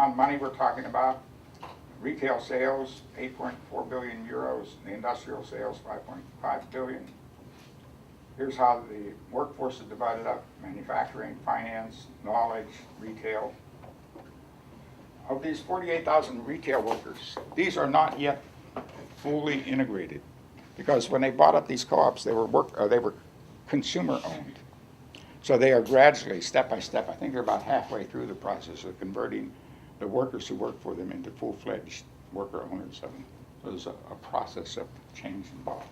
amount of money we're talking about. Retail sales, 8.4 billion euros. The industrial sales, 5.5 billion. Here's how the workforce is divided up: manufacturing, finance, knowledge, retail. Of these 48,000 retail workers, these are not yet fully integrated, because when they bought up these co-ops, they were consumer owned. So they are gradually, step by step, I think they're about halfway through the process of converting the workers who work for them into full-fledged worker owners of them. So there's a process of change involved.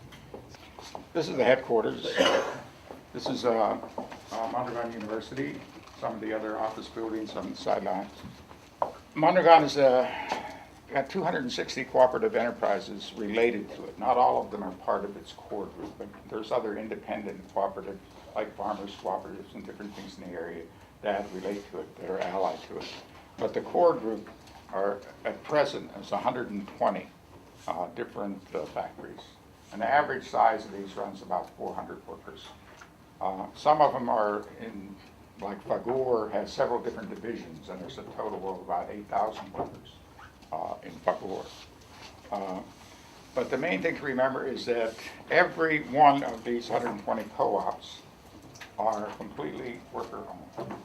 This is the headquarters. This is Mondragon University, some of the other office buildings on the sidelines. Mondragon has got 260 cooperative enterprises related to it. Not all of them are part of its core group, but there's other independent cooperatives, like farmers cooperatives and different things in the area that relate to it, that are allied to it. But the core group are, at present, is 120 different factories. And the average size of these runs about 400 workers. Some of them are in, like Fagur has several different divisions, and there's a total of about 8,000 workers in Fagur. But the main thing to remember is that every one of these 120 co-ops are completely worker-owned.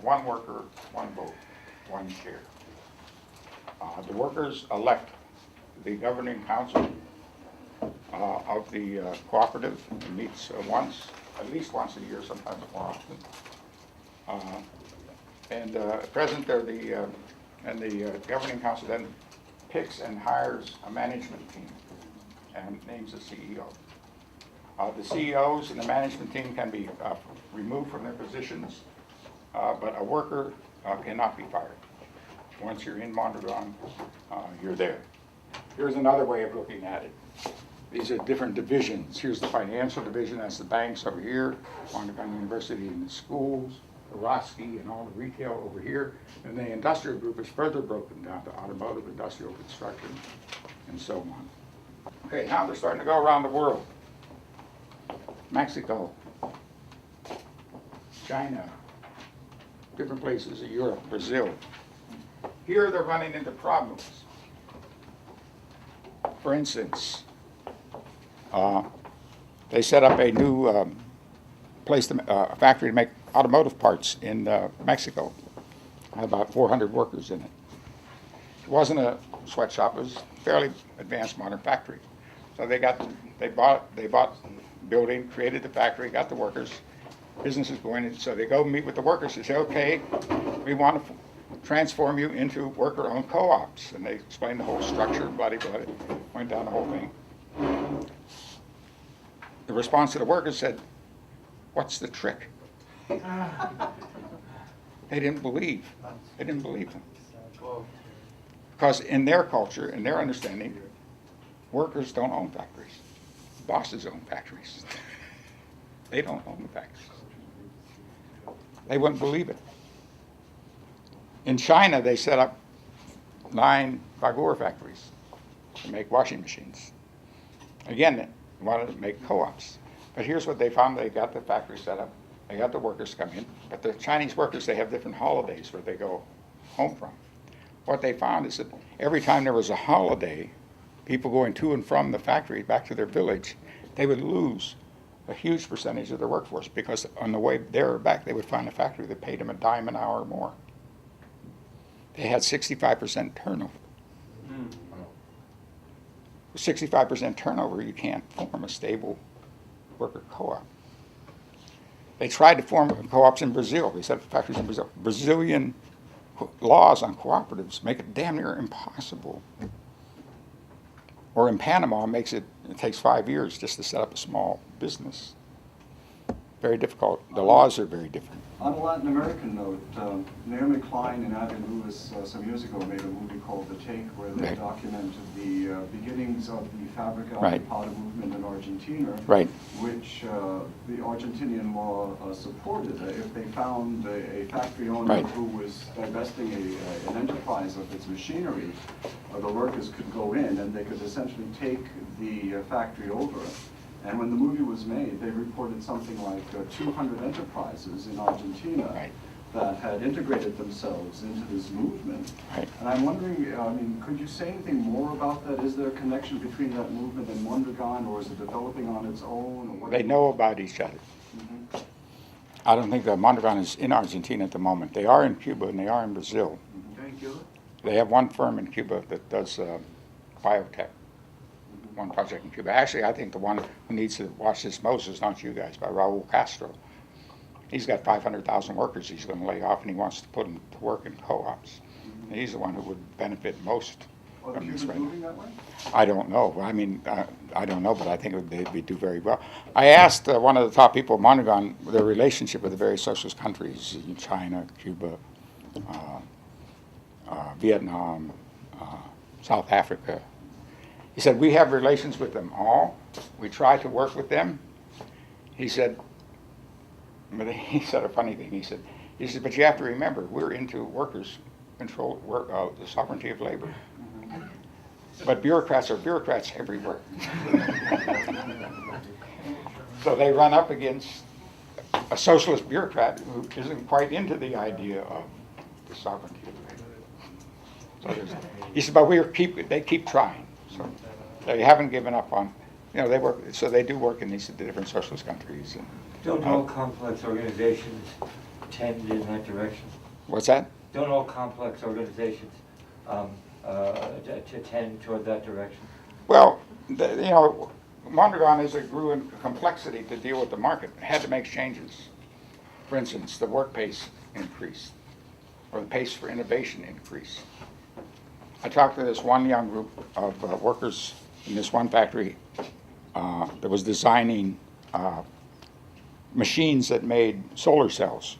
One worker, one vote, one share. The workers elect the governing council of the cooperative. It meets at least once a year, sometimes more often. At present, they're the governing council then picks and hires a management team and names a CEO. The CEOs and the management team can be removed from their positions, but a worker cannot be fired. Once you're in Mondragon, you're there. Here's another way of looking at it. These are different divisions. Here's the financial division, that's the banks over here, Mondragon University and the schools, Roski and all the retail over here. And the industrial group is further broken down to automotive, industrial construction, and so on. Okay, now they're starting to go around the world. Mexico, China, different places in Europe, Brazil. Here they're running into problems. For instance, they set up a new factory to make automotive parts in Mexico. Had about 400 workers in it. It wasn't a sweatshop; it was a fairly advanced modern factory. So they bought building, created the factory, got the workers. Business is going in, so they go meet with the workers and say, "Okay, we want to transform you into worker-owned co-ops," and they explain the whole structure, bloody, went down the whole thing. The response to the workers said, "What's the trick?" They didn't believe. They didn't believe them. Because in their culture, in their understanding, workers don't own factories. Bosses own factories. They don't own the factories. They wouldn't believe it. In China, they set up 9 Fagur factories to make washing machines. Again, they wanted to make co-ops. But here's what they found. They got the factory set up. They got the workers come in. But the Chinese workers, they have different holidays where they go home from. What they found is that every time there was a holiday, people going to and from the factory back to their village, they would lose a huge percentage of their workforce, because on the way there or back, they would find a factory that paid them $0.10 an hour more. They had 65% turnover. With 65% turnover, you can't form a stable worker co-op. They tried to form co-ops in Brazil. They set up factories in Brazil. Brazilian laws on cooperatives make it damn near impossible. Or in Panama, it takes 5 years just to set up a small business. Very difficult. The laws are very different. On a Latin American note, Naomi Klein and Ivan Lewis some years ago made a movie called The Take, where they documented the beginnings of the Fabrica Ocupada movement in Argentina, which the Argentinian law supported. If they found a factory owner who was divesting an enterprise of its machinery, the workers could go in and they could essentially take the factory over. And when the movie was made, they reported something like 200 enterprises in Argentina that had integrated themselves into this movement. Right. And I'm wondering, I mean, could you say anything more about that? Is there a connection between that movement and Mondragon, or is it developing on its own? Or what? They know about each other. Mhm. I don't think that Mondragon is in Argentina at the moment. They are in Cuba and they are in Brazil. Thank you. They have one firm in Cuba that does biotech, one project in Cuba. Actually, I think the one who needs to watch this most is not you guys, but Raul Castro. He's got 500,000 workers he's going to lay off, and he wants to put them to work in co-ops. And he's the one who would benefit most Are the from this Cubans right moving that way? I don't know. I mean, I don't know, but I think they'd do very well. I asked one of the top people at Mondragon their relationship with the various socialist countries, China, Cuba, Vietnam, South Africa. He said, we have relations with them all. We try to work with them. He said, but he said a funny thing. He said, but you have to remember, we're into workers' control, the sovereignty of labor. But bureaucrats are bureaucrats everywhere. So they run up against a socialist bureaucrat who isn't quite into the idea of the sovereignty of labor. So he said, but they keep trying. So they haven't given up on, they work. So they do work in these different socialist countries. And, don't all complex organizations tend in that direction? What's that? Don't all complex organizations to tend toward that direction? Well, Mondragon, as it grew in complexity to deal with the market, had to make changes. For instance, the work pace increased, or the pace for innovation increased. I talked to this one young group of workers in this one factory that was designing machines that made solar cells.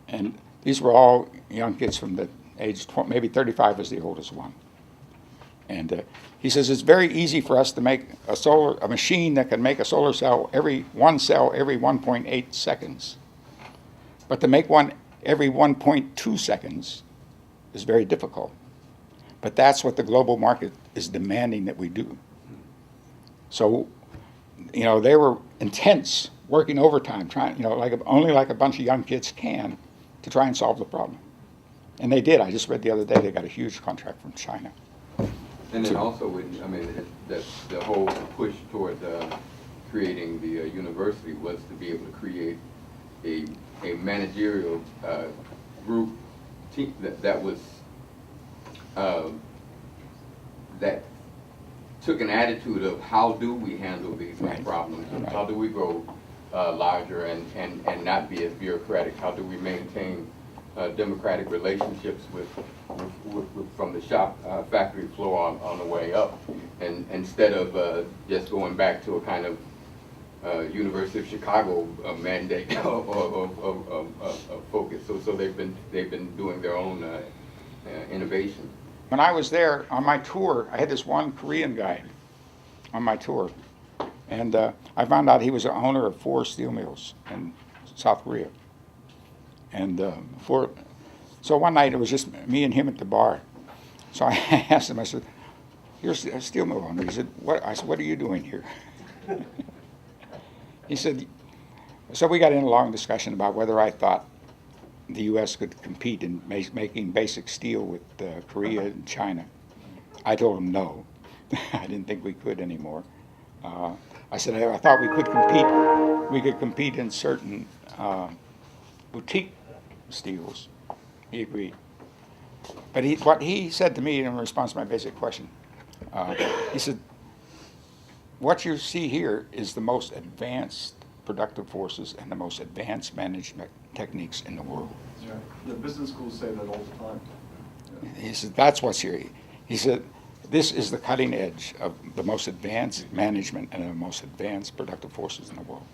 And these were all young kids from the age, maybe 35 was the oldest one. And he says, it's very easy for us to make a machine that can make a solar cell every 1.8 seconds. But to make one every 1.2 seconds is very difficult. But that's what the global market is demanding that we do. So, they were intense, working overtime, trying, only like a bunch of young kids can, to try and solve the problem. And they did. I just read the other day they got a huge contract from China. And then also, the whole push toward creating the university was to be able to create a managerial group team that was that took an attitude of how do we handle these problems, Right. how do we grow larger and not be as bureaucratic, how do we maintain democratic relationships with from the shop factory floor on the way up, and instead of just going back to a kind of University of Chicago mandate of focus. So they've been doing their own innovation. When I was there on my tour, I had this one Korean guy on my tour, and I found out he was the owner of 4 steel mills in South Korea. And so one night it was just me and him at the bar. So I asked him, I said, "Here's a steel mill owner." He said, "What?" I said, "What are you doing here?" He said, so we got in a long discussion about whether I thought the U.S. could compete in making basic steel with Korea and China. I told him no. I didn't think we could anymore. I said I thought we could compete. We could compete in certain boutique steels. He agreed. But what he said to me in response to my basic question, he said, "What you see here is the most advanced productive forces and the most advanced management techniques in the world." Yeah. The business schools say that all the time. Yeah. He said, "That's what's here." He said, "This is the cutting edge of the most advanced management and the most advanced productive forces in the world.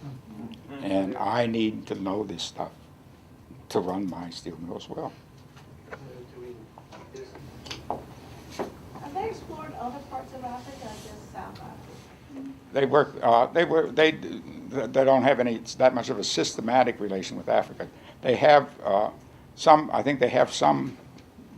And I need to know this stuff to run my steel mills well." Have they explored other parts of Africa or just South Africa? They don't have that much of a systematic relation with Africa. They have I think they have some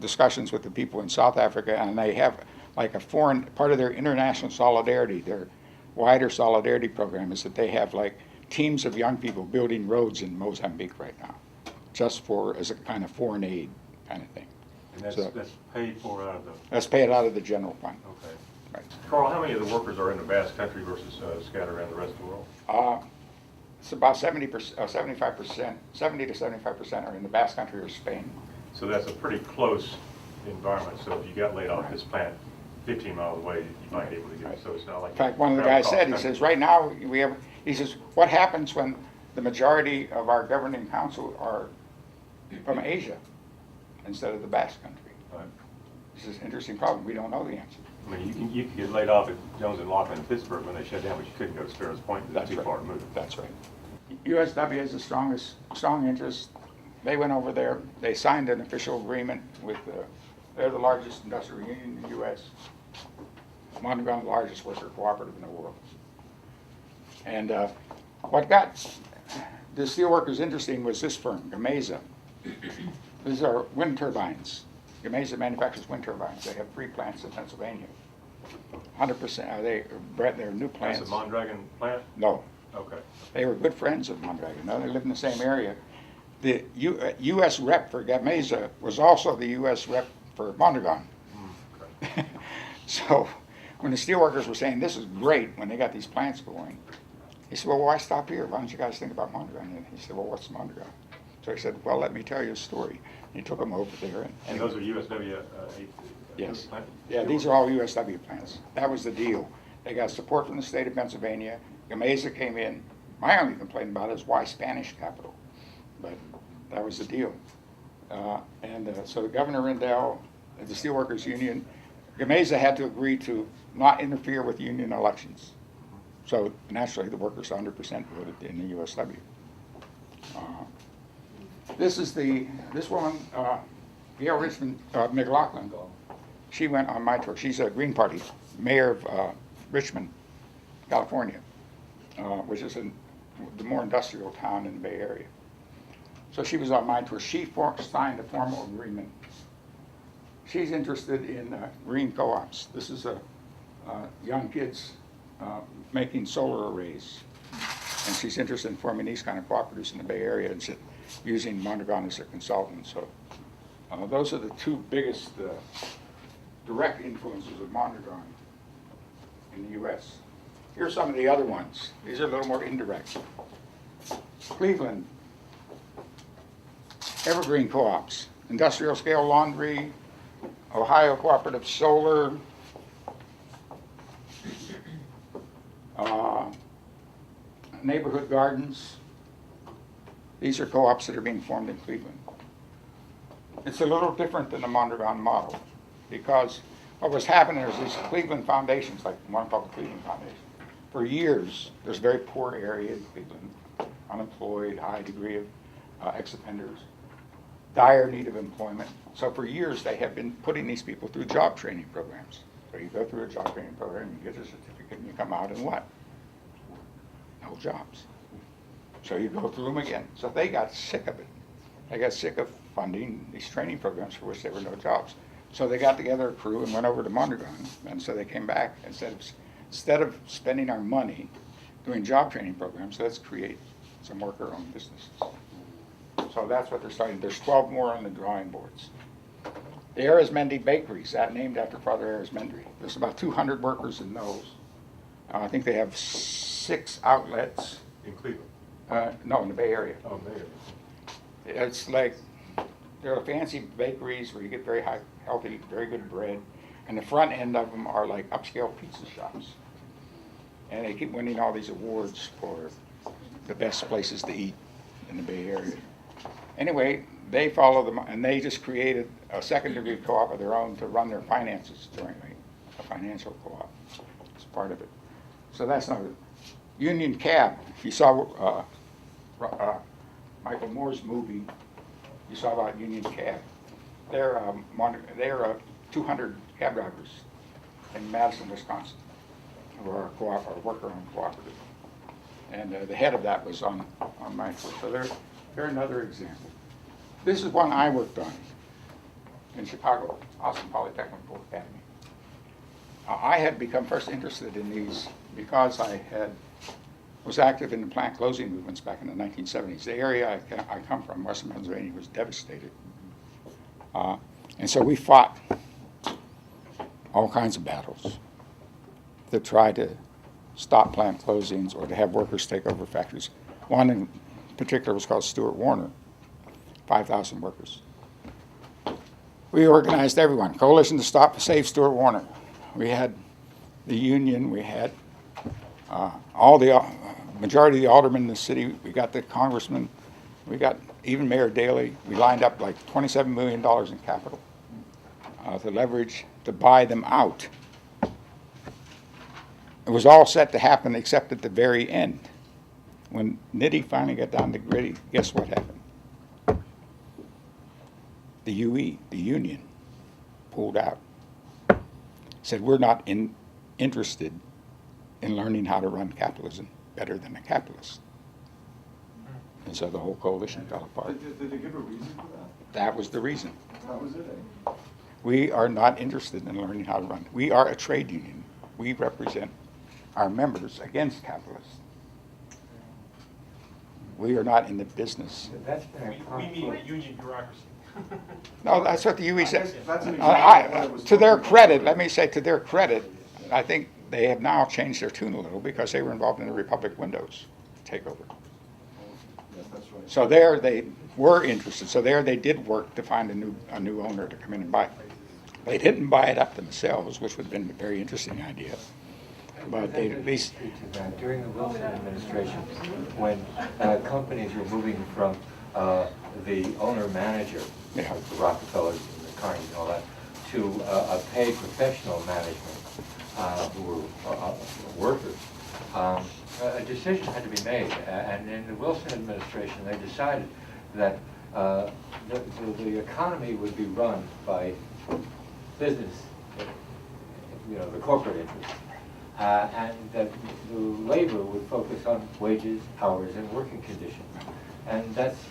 discussions with the people in South Africa, and they have like a foreign, part of their international solidarity, their wider solidarity program is that they have like teams of young people building roads in Mozambique right now. just for, as a kind of foreign aid kind of thing. And So- that's paid for out of the, Let's pay it out of the general fund. okay. Right. Carl, how many of the workers are in the Basque Country versus scattered around the rest of the world? It's about 70%, 75%, 70 to 75% are in the Basque Country or Spain. So that's a pretty close environment, so if you got laid off this plant 15 miles away, you might be able to get it, so it's not like. In fact, one of the guys said, he says, right now, he says, what happens when the majority of our governing council are from Asia instead of the Basque Country? Right. This is an interesting problem. We don't know the answer. I mean, you could get laid off at Jones and Lockland in Pittsburgh when they shut down, but you couldn't go to Sparrows Point because That's it's too right. far to move. That's right. USW has the strong interest. They went over there. They signed an official agreement with, they're the largest industrial union in the U.S. Mondragon, the largest worker cooperative in the world. And what got the steelworkers interesting was this firm, Gamesa. These are wind turbines. Gamesa manufactures wind turbines. They have 3 plants in Pennsylvania. 100%, they're new plants. That's a Mondragon plant? No, Okay. they were good friends of Mondragon. No, they lived in the same area. The U.S. rep for Gamesa was also the U.S. rep for Mondragon. Okay. So when the steelworkers were saying, this is great, when they got these plants going, he said, well, why stop here? Why don't you guys think about Mondragon? And he said, well, what's Mondragon? So he said, well, let me tell you a story. And he took them over there. And those are USW Yes. plants? Yeah, these are all USW plants. That was the deal. They got support from the state of Pennsylvania. Gamesa came in. My only complaint about it is why Spanish capital? But that was the deal. So Governor Rendell, the Steelworkers Union, Gamesa had to agree to not interfere with union elections. So naturally, the workers 100% voted in the USW. This woman, Gail Richmond McLaughlin, she went on my tour. She's a Green Party mayor of Richmond, California, which is the more industrial town in the Bay Area. So she was on my tour. She signed a formal agreement. She's interested in green co-ops. This is young kids making solar arrays. And she's interested in forming these kind of cooperatives in the Bay Area and using Mondragon as their consultant. So those are the 2 biggest direct influences of Mondragon in the U.S. Here's some of the other ones. These are a little more indirect. Cleveland, Evergreen Co-ops, Industrial Scale Laundry, Ohio Cooperative Solar, Neighborhood Gardens. These are co-ops that are being formed in Cleveland. It's a little different than the Mondragon model because what was happening is these Cleveland foundations, like one called the Cleveland Foundation, for years, there's a very poor area in Cleveland, unemployed, high degree of ex-offenders, dire need of employment. So for years, they have been putting these people through job training programs. So you go through a job training program, you get a certificate, and you come out and what? No jobs. So you go through them again. So they got sick of it. They got sick of funding these training programs for which there were no jobs. So they got together a crew and went over to Mondragon. And so they came back and said, instead of spending our money doing job training programs, let's create some worker-owned businesses. So that's what they're starting. There's 12 more on the drawing boards. The Arizmendi Bakeries, that named after Father Arizmendi. There's about 200 workers in those. I think they have 6 outlets. In Cleveland? No, in the Bay Area. Oh, there. It's like, there are fancy bakeries where you get very high, healthy, very good bread. And the front end of them are like upscale pizza shops. And they keep winning all these awards for the best places to eat in the Bay Area. Anyway, they follow them, and they just created a second-degree co-op of their own to run their finances jointly, a financial co-op. It's part of it. So that's not it. Union Cab. If you saw Michael Moore's movie, you saw about Union Cab. They're 200 cab drivers in Madison, Wisconsin, who are a worker-owned cooperative. And the head of that was on my tour. So they're another example. This is one I worked on in Chicago, Austin Polytechnical Academy. I had become first interested in these because I had was active in the plant closing movements back in the 1970s. The area I come from, Western Pennsylvania, was devastated. And so we fought all kinds of battles to try to stop plant closings or to have workers take over factories. One in particular was called Stuart Warner, 5,000 workers. We organized everyone, Coalition to Stop Save Stuart Warner. We had the union, we had all the majority of the aldermen in the city, we got the congressmen, we got even Mayor Daley. We lined up like $27 million in capital to leverage to buy them out. It was all set to happen except at the very end. When Nitty finally got down to gritty, guess what happened? The UE, the union, pulled out. Said, we're not interested in learning how to run capitalism better than a capitalist. And so the whole coalition fell apart. Did they give a reason for that? That was the reason. That was it, eh? We are not interested in learning how to run. We are a trade union. We represent our members against capitalists. We are not in the business. That's been a We conflict. mean union bureaucracy. No, that's what the UE said. That's an example of what it was To their talking credit, about. let me say to their credit, I think they have now changed their tune a little because they were involved in the Republic Windows takeover. Yes, that's right. So there they were interested. So there they did work to find a new owner to come in and buy it. They didn't buy it up themselves, which would have been a very interesting idea. But they at least, During the Wilson administration, when companies were moving from the owner-manager, Yeah. the Rockefellers and the Carnegies and all that, to a paid professional management who were workers, a decision had to be made. And in the Wilson administration, they decided that the economy would be run by business, the corporate interests. And that the labor would focus on wages, hours, and working conditions. And that's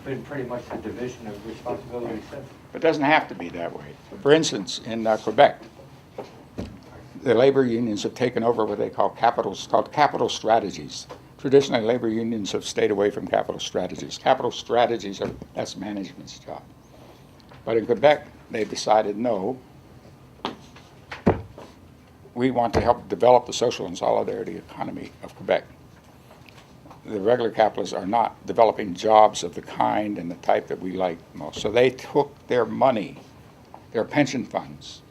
been pretty much the division of responsibility since. it doesn't have to be that way. For instance, in Quebec, the labor unions have taken over what they call called capital strategies. Traditionally, labor unions have stayed away from capital strategies. Capital strategies that's management's job. But in Quebec, they've decided no. We want to help develop the social and solidarity economy of Quebec. The regular capitalists are not developing jobs of the kind and the type that we like most. So they took their money, their pension funds,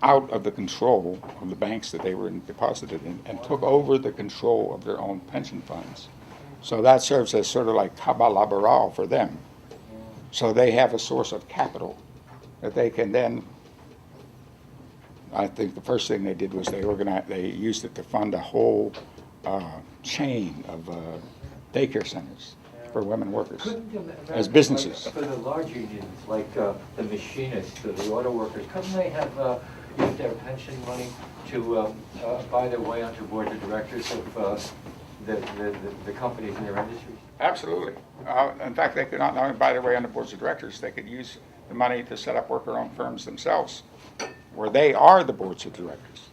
out of the control of the banks that they were deposited in and took over the control of their own pension funds. So that serves as sort of like cabal laboral for them. So they have a source of capital that they can then, I think the first thing they did was they used it to fund a whole chain of daycare centers for women workers Couldn't you as imagine, businesses. like, for the large unions, like the machinists or the auto workers, couldn't they have used their pension money to buy their way onto boards of directors of the companies in their industries? Absolutely. In fact, they could not only buy their way on the boards of directors, they could use the money to set up worker-owned firms themselves, where they are the boards of directors.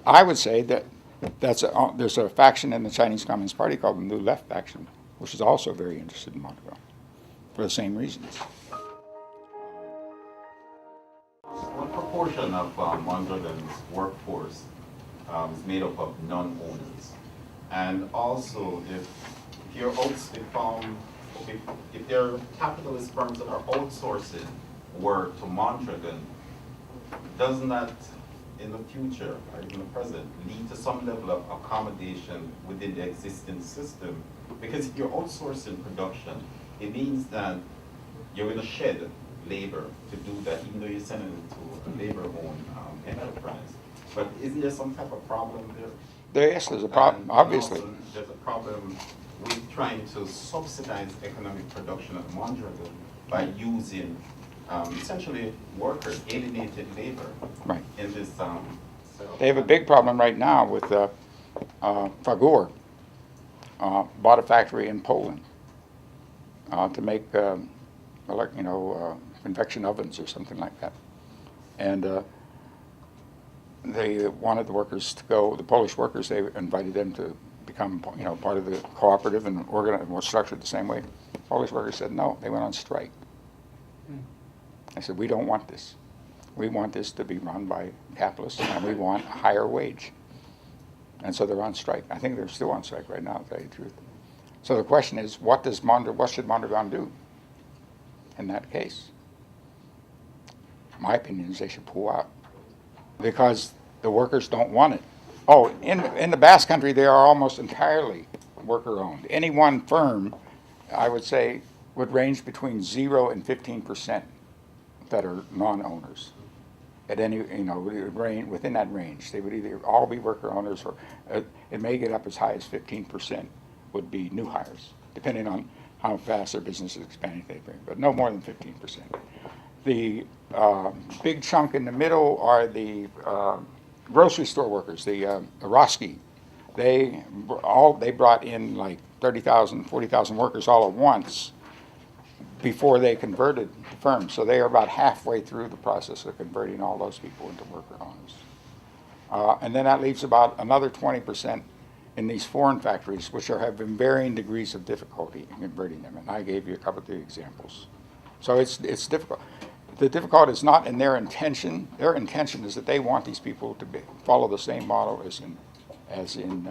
I would say that there's a faction in the Chinese Communist Party called the New Left faction, which is also very interested in Mondragon for the same reasons. What proportion of Mondragon's workforce is made up of non-owners? And also, if there are capitalist firms that are outsourcing work to Mondragon, doesn't that, in the future or even the present, lead to some level of accommodation within the existing system? Because if you're outsourcing production, it means that you're going to shed labor to do that, even though you're sending it to a labor-owned enterprise. But isn't there some type of problem there? Yes, there's a problem, obviously. And also, there's a problem with trying to subsidize economic production at Mondragon by using essentially workers, alienated labor Right. in this. They have a big problem right now with Fagor bought a factory in Poland to make convection ovens or something like that. And they wanted the workers to go, the Polish workers, they invited them to become, you know, part of the cooperative and was structured the same way. All these workers said no. They went on strike. I said, we don't want this. We want this to be run by capitalists, and we want a higher wage. And so they're on strike. I think they're still on strike right now, to tell you the truth. So the question is, what should Mondragon do in that case? My opinion is they should pull out, because the workers don't want it. Oh, in the Basque Country, they are almost entirely worker-owned. Any one firm, I would say, would range between 0 and 15% that are non-owners. At any, you know, within that range, they would either all be worker-owners, or it may get up as high as 15% would be new hires, depending on how fast their business is expanding, but no more than 15%. The big chunk in the middle are the grocery store workers, the Roski. They brought in like 30,000, 40,000 workers all at once before they converted the firm. So they are about halfway through the process of converting all those people into worker owners. And then that leaves about another 20% in these foreign factories, which have been varying degrees of difficulty in converting them. And I gave you a couple of the examples. So it's difficult. The difficulty is not in their intention. Their intention is that they want these people to follow the same model as in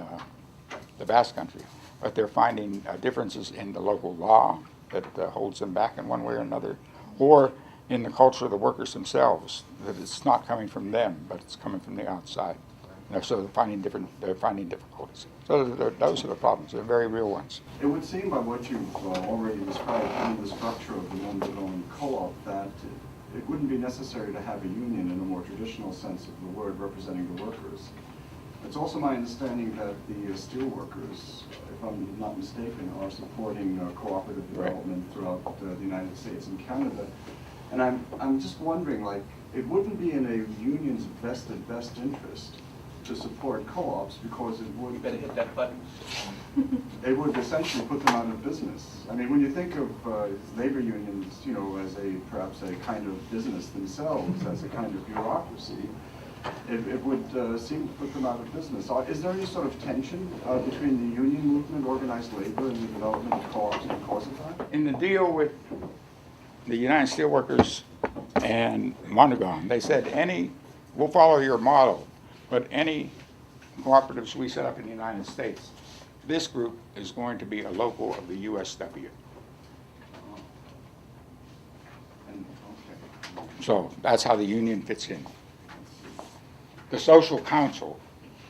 the Basque Country. But they're finding differences in the local law that holds them back in one way or another, or in the culture of the workers themselves, that it's not coming from them, but it's coming from the outside. You know, so they're finding difficulties. So those are the problems. They're very real ones. It would seem by what you've already described in the structure of the Mondragon co-op that it wouldn't be necessary to have a union in a more traditional sense of the word representing the workers. It's also my understanding that the steel workers, if I'm not mistaken, are supporting cooperative development throughout the United States and Canada. And I'm just wondering, like, it wouldn't be in a union's best interest to support co-ops, because it would... You better hit that button. It would essentially put them out of business. I mean, when you think of labor unions, you know, as perhaps a kind of business themselves, as a kind of bureaucracy, it would seem to put them out of business. Is there any sort of tension between the union movement, organized labor, and the development of co-ops because of that? In the deal with the United Steelworkers and Mondragon, they said we'll follow your model, but any cooperatives we set up in the United States, this group is going to be a local of the USW. So that's how the union fits in. The social council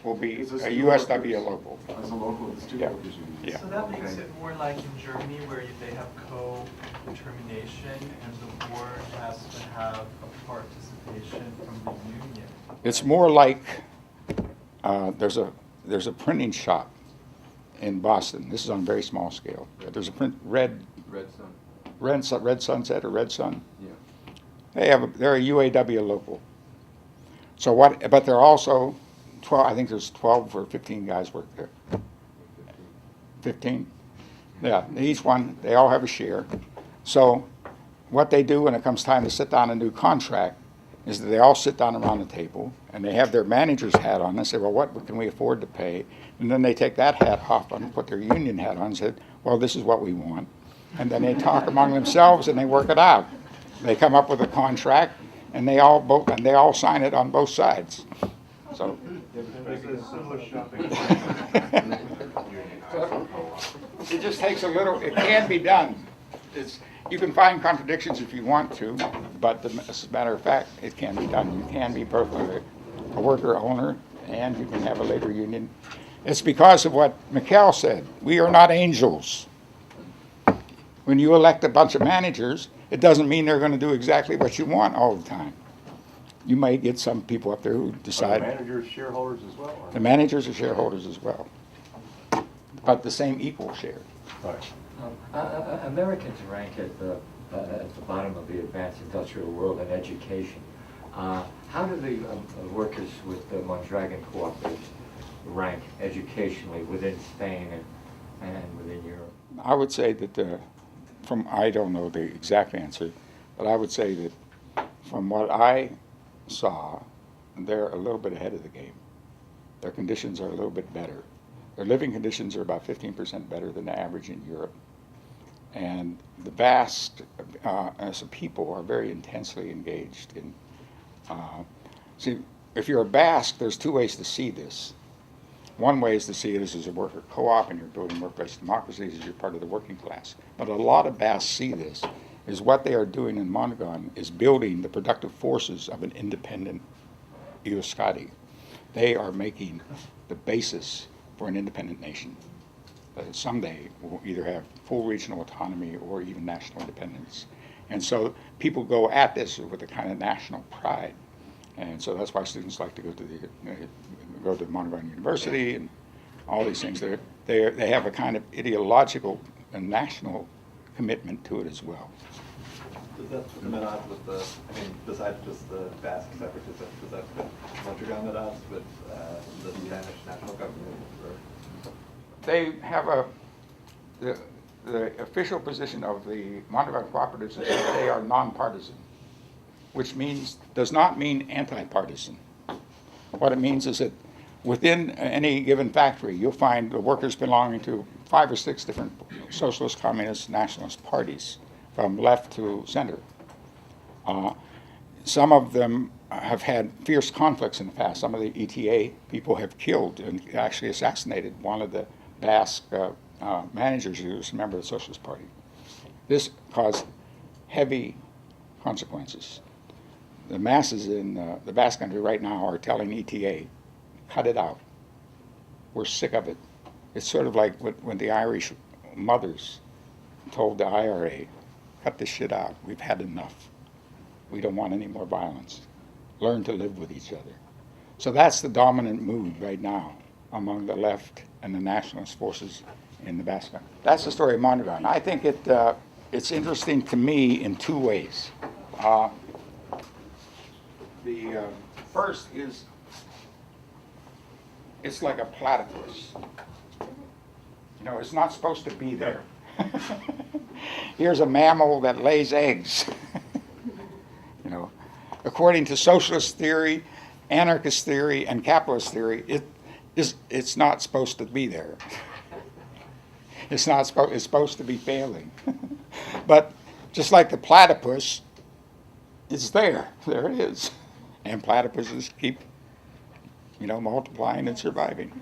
will be a USW local. As a local of the Steelworkers Union. Yeah. So that makes it more like in Germany, where they have co-determination and the board has to have a participation from the union. It's more like there's a printing shop in Boston. This is on a very small scale. There's a Red Sunset or Red Sun. Yeah. They're a UAW local. So but they're also 12. I think there's 12 or 15 guys work there. 15. Yeah. Each one, they all have a share. So what they do when it comes time to sit down a new contract is that they all sit down around the table and they have their manager's hat on and say, well, what can we afford to pay? And then they take that hat off and put their union hat on and say, well, this is what we want. And then they talk among themselves and they work it out. They come up with a contract and they all sign it on both sides. So it just takes a little. It can be done. You can find contradictions if you want to, but as a matter of fact, it can be done. You can be both a worker owner and you can have a labor union. It's because of what Mikhail said. We are not angels. When you elect a bunch of managers, it doesn't mean they're going to do exactly what you want all the time. You may get some people up there who decide. Are the managers shareholders as well? The managers are shareholders as well, but the same equal share. Right. Americans rank at the bottom of the advanced industrial world in education. How do the workers with the Mondragon Cooperatives rank educationally within Spain and within Europe? I would say that I don't know the exact answer, but I would say that from what I saw, they're a little bit ahead of the game. Their conditions are a little bit better Their living conditions are about 15% better than the average in Europe. And the Basque, as a people, are very intensely engaged in. See, if you're a Basque, there's two ways to see this. One way is to see it as a worker co-op, and you're building workplace democracies as you're part of the working class. But a lot of Basques see this as what they are doing in Mondragon is building the productive forces of an independent Euskadi. They are making the basis for an independent nation that someday will either have full regional autonomy or even national independence. And so people go at this with a kind of national pride. And so that's why students like to go to Mondragon University and all these things. They have a kind of ideological and national commitment to it as well. Does that come at odds with the, I mean, besides just the Basque separatism, does that put Mondragon at odds with the Spanish national government? Or? They have the official position of the Mondragon Cooperatives is that they are nonpartisan, which does not mean anti-partisan. What it means is that within any given factory, you'll find the workers belonging to 5 or 6 different socialist, communist, nationalist parties, from left to center. Some of them have had fierce conflicts in the past. Some of the ETA people have killed and actually assassinated one of the Basque managers who was a member of the Socialist Party. This caused heavy consequences. The masses in the Basque country right now are telling ETA, cut it out. We're sick of it. It's sort of like when the Irish mothers told the IRA, cut this shit out. We've had enough. We don't want any more violence. Learn to live with each other. So that's the dominant mood right now among the left and the nationalist forces in the Basque country. That's the story of Mondragon. I think it's interesting to me in 2 ways. The first is it's like a platypus. You know, it's not supposed to be there. Here's a mammal that lays eggs. You know, according to socialist theory, anarchist theory, and capitalist theory, it's not supposed to be there. It's supposed to be failing. But just like the platypus, it's there. There it is. And platypuses keep, multiplying and surviving.